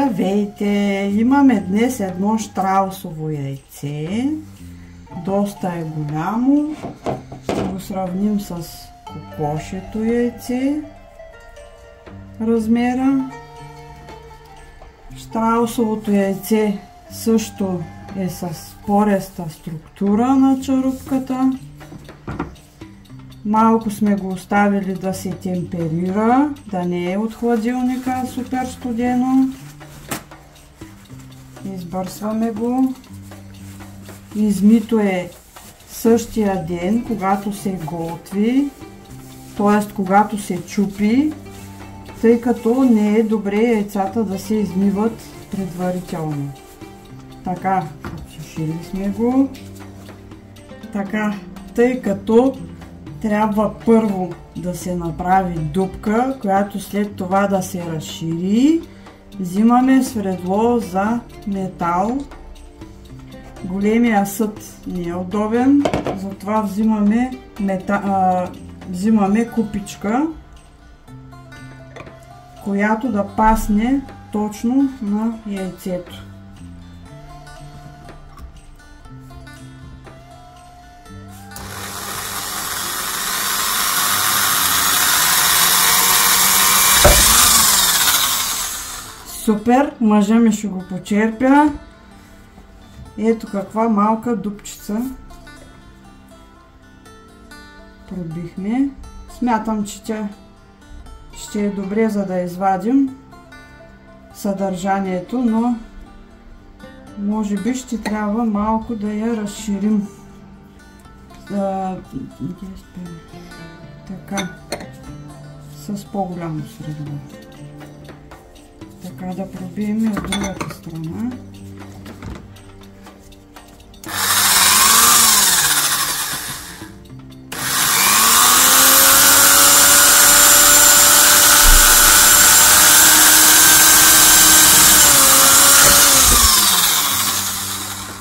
Здравейте! Имаме днес едно щраусово яйце. Доста е голямо. Ще го сравним с кокошето яйце. Размера. Щраусовото яйце също е с пореста структура на черупката. Малко сме го оставили да се темперира, да не е от хладилника супер студено. Избърсваме го. Измито е същия ден, когато се готви, т.е. когато се чупи, тъй като не е добре яйцата да се измиват предварително. Така, сушили сме го. Така, тъй като трябва първо да се направи дупка, която след това да се разшири. Взимаме свердло за метал. Големия съд не е удобен, затова взимаме купичка, която да пасне точно на яйцето. Супер, мъжа ми ще го почерпя. Ето каква малка дупчица пробихме. Смятам, че тя ще е добре, за да извадим съдържанието, но може би ще трябва малко да я разширим. Така, с по-голямо средло. Така, да пробием и от другата страна.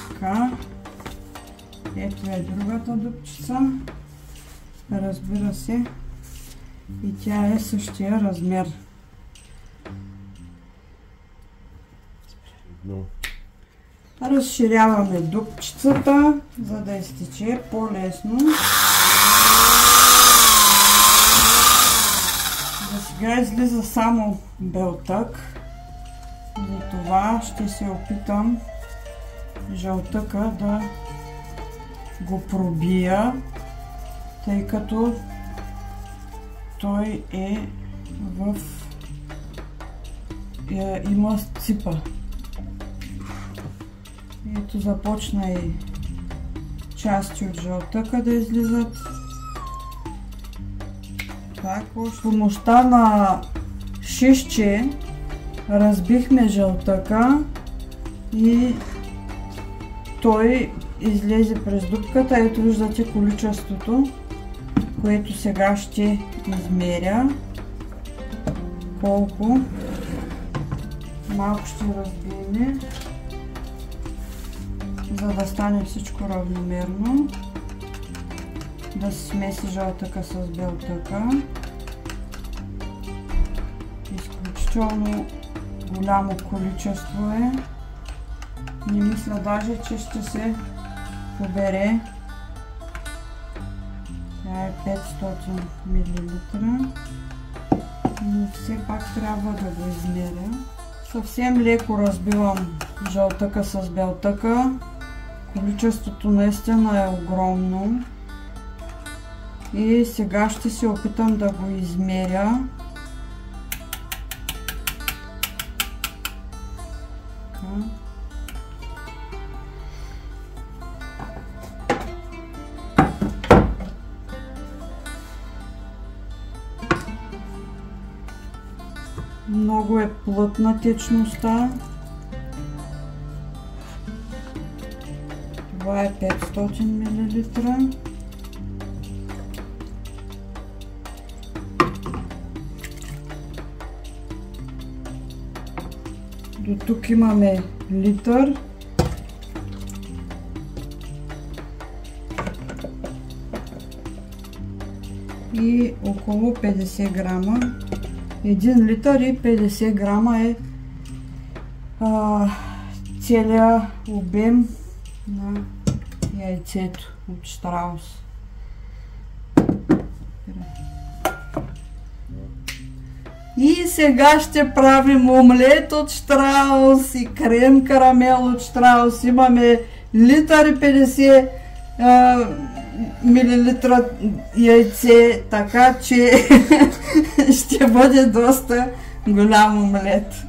Така. Ето е другата дупчица. Разбира се, и тя е същия размер. Разширяваме дупчицата, за да изтече по-лесно. За сега излиза само белтък, затова ще се опитам жълтъка да го пробия, тъй като той има ципа. Ето започна и части от жълтъка да излизат. С помощта на шишче разбихме жълтъка и той излезе през дупката. Ето виждате количеството, което сега ще измеря. Колко. Малко ще разбием, за да стане всичко равномерно. Да се смеси жълтъка с белтъка. Изключително голямо количество е. Не мисля даже, че ще се побере. Тя е 500 мл. Но все пак трябва да го измеря. Съвсем леко разбивам жълтъка с белтъка. Количеството наистина е огромно. И сега ще се опитам да го измеря. Много е плътна течността. Това е 500 мл. До тук имаме литър. И около 50 грама. 1 литър и 50 грама е целият обем на яйцето от Щраус. И сега ще правим омлет от Щраус и крем карамел от Щраус. Имаме литър и 50 милилитра яйце, така че ще бъде доста голям омлет.